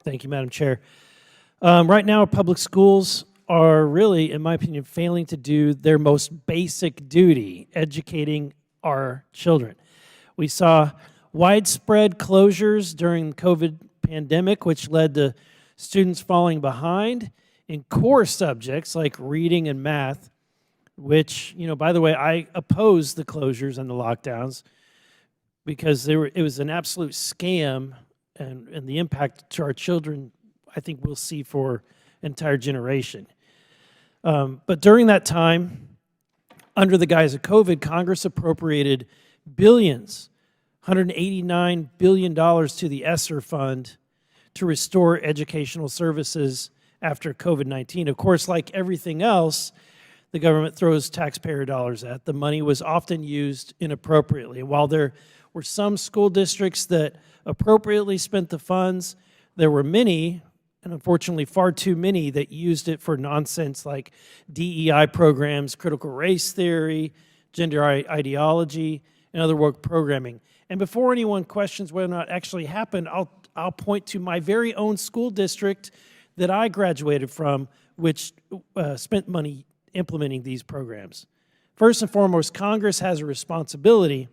Thank you, Madam Chair. Right now, public schools are really, in my opinion, failing to do their most basic duty, educating our children. We saw widespread closures during the COVID pandemic, which led to students falling behind in core subjects like reading and math, which, by the way, I oppose the closures and the lockdowns because it was an absolute scam, and the impact to our children, I think we'll see for an entire generation. But during that time, under the guise of COVID, Congress appropriated billions, $189 billion to the ESSER fund to restore educational services after COVID-19. Of course, like everything else the government throws taxpayer dollars at, the money was often used inappropriately. And while there were some school districts that appropriately spent the funds, there were many, and unfortunately far too many, that used it for nonsense like DEI programs, critical race theory, gender ideology, and other work programming. And before anyone questions whether or not it actually happened, I'll point to my very own school district that I graduated from, which spent money implementing these programs. First and foremost, Congress has a responsibility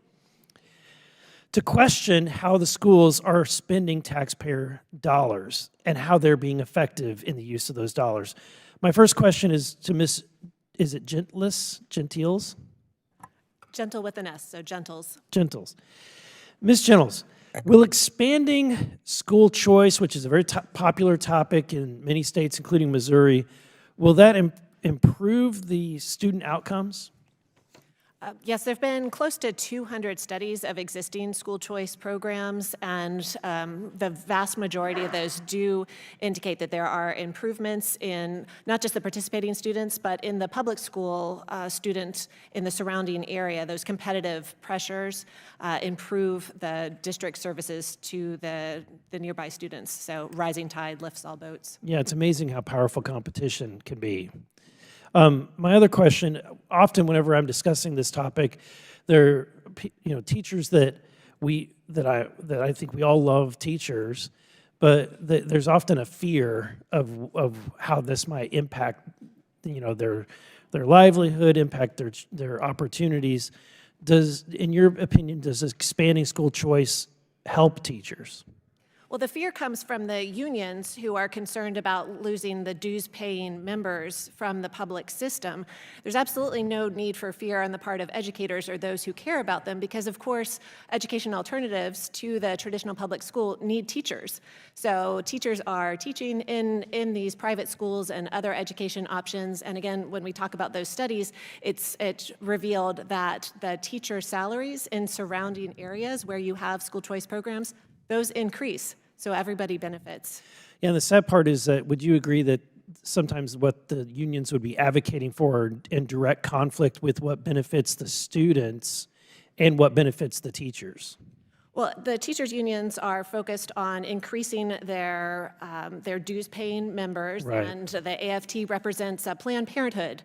to question how the schools are spending taxpayer dollars and how they're being effective in the use of those dollars. My first question is to Ms. Is it Gentiles? Gentle with an S, so Gentles. Gentles. Ms. Gentles, will expanding school choice, which is a very popular topic in many states, including Missouri, will that improve the student outcomes? Yes, there have been close to 200 studies of existing school choice programs, and the vast majority of those do indicate that there are improvements in not just the participating students, but in the public school students in the surrounding area. Those competitive pressures improve the district services to the nearby students. So rising tide lifts all boats. Yeah, it's amazing how powerful competition can be. My other question, often whenever I'm discussing this topic, there are teachers that I think we all love teachers, but there's often a fear of how this might impact their livelihood, impact their opportunities. In your opinion, does expanding school choice help teachers? Well, the fear comes from the unions who are concerned about losing the dues-paying members from the public system. There's absolutely no need for fear on the part of educators or those who care about them because, of course, education alternatives to the traditional public school need teachers. So teachers are teaching in these private schools and other education options. And again, when we talk about those studies, it revealed that the teacher salaries in surrounding areas where you have school choice programs, those increase, so everybody benefits. Yeah, and the sad part is that, would you agree that sometimes what the unions would be advocating for are in direct conflict with what benefits the students and what benefits the teachers? Well, the teachers' unions are focused on increasing their dues-paying members, right. And the AFT represents Planned Parenthood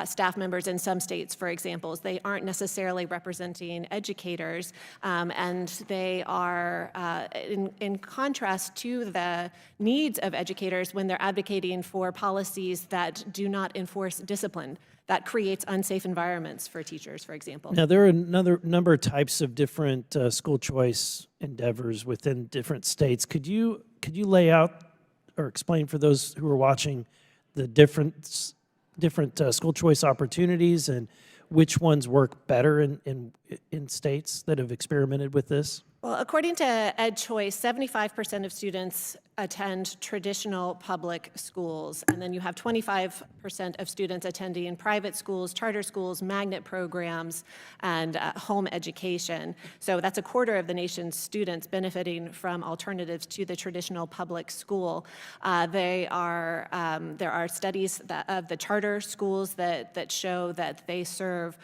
staff members in some states, for example. They aren't necessarily representing educators, and they are in contrast to the needs of educators when they're advocating for policies that do not enforce discipline. That creates unsafe environments for teachers, for example. Now, there are another number of types of different school choice endeavors within different states. Could you lay out or explain for those who are watching the different school choice opportunities and which ones work better in states that have experimented with this? Well, according to EdChoice, 75% of students attend traditional public schools, and then you have 25% of students attending private schools, charter schools, magnet programs, and home education. So that's a quarter of the nation's students benefiting from alternatives to the traditional public school. There are studies of the charter schools that show that they serve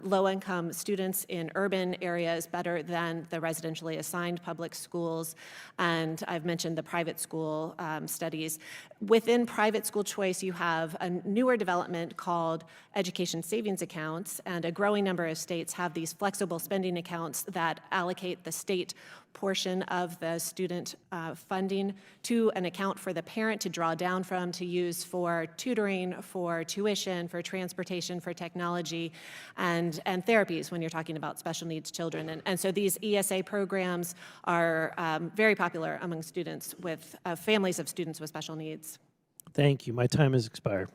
low-income students in urban areas better than the residentially assigned public schools, and I've mentioned the private school studies. Within private school choice, you have a newer development called education savings accounts, and a growing number of states have these flexible spending accounts that allocate the state portion of the student funding to an account for the parent to draw down from, to use for tutoring, for tuition, for transportation, for technology, and therapies when you're talking about special needs children. And so these ESA programs are very popular among students with families of students with special needs. Thank you. My time has expired.